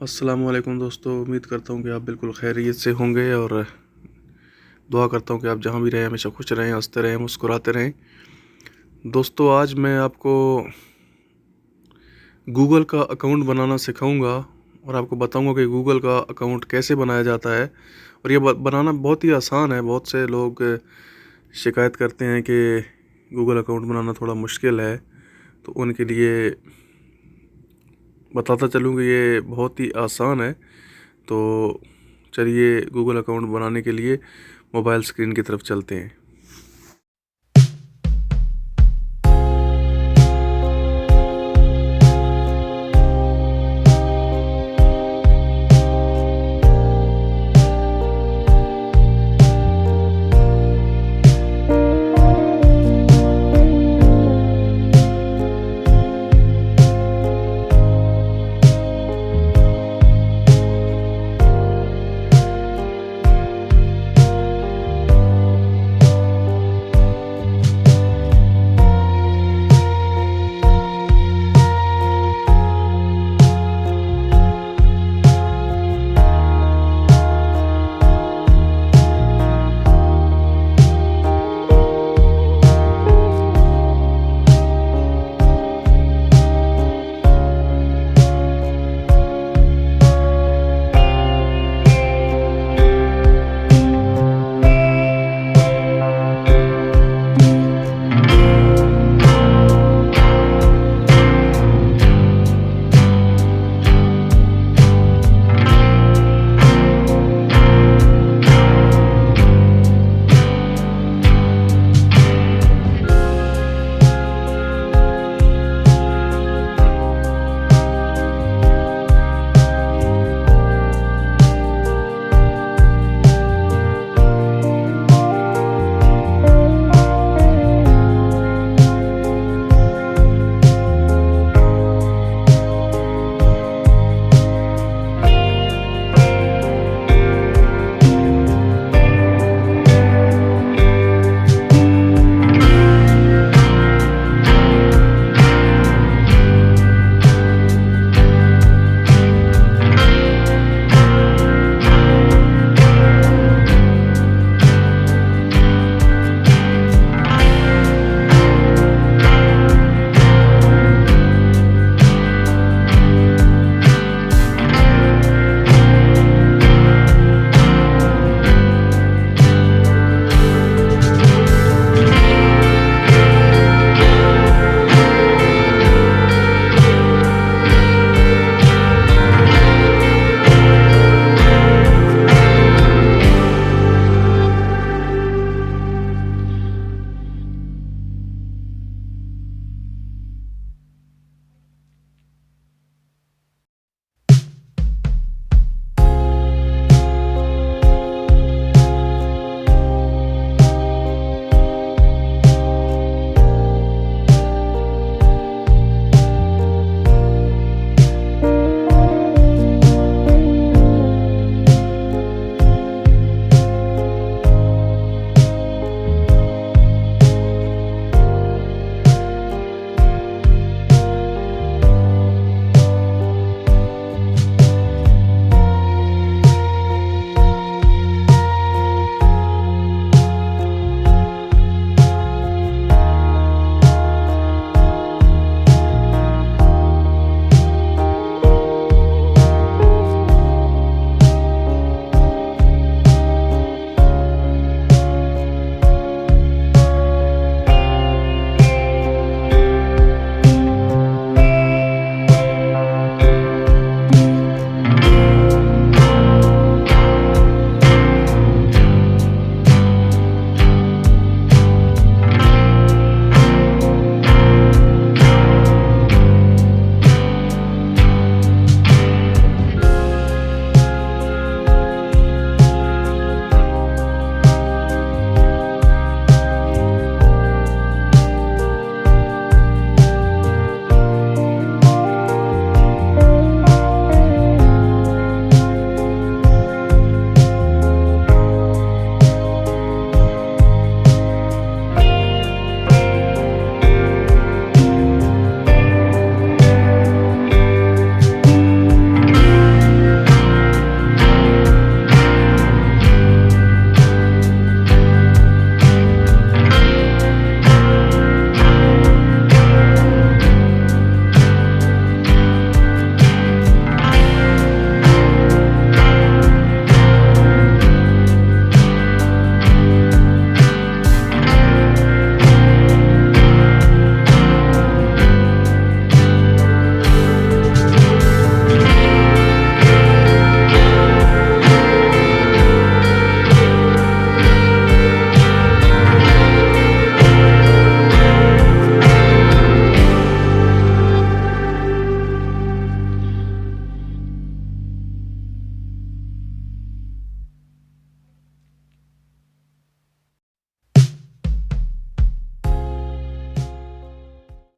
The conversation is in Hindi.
अस्सलाम वालेकुम दोस्तों, उम्मीद करता हूँ कि आप बिल्कुल खैरियत से होंगे और दुआ करता हूँ कि आप जहाँ भी रहें हमेशा खुश रहें, हंसते रहें, मुस्कुराते रहें। दोस्तों, आज मैं आपको गूगल का अकाउंट बनाना सिखाऊंगा और आपको बताऊंगा कि गूगल का अकाउंट कैसे बनाया जाता है। और ये बनाना बहुत ही आसान है। बहुत से लोग शिकायत करते हैं कि गूगल अकाउंट बनाना थोड़ा मुश्किल है, तो उनके लिए बताता चलूँ कि ये बहुत ही आसान है। तो चलिए गूगल अकाउंट बनाने के लिए मोबाइल स्क्रीन की तरफ चलते हैं।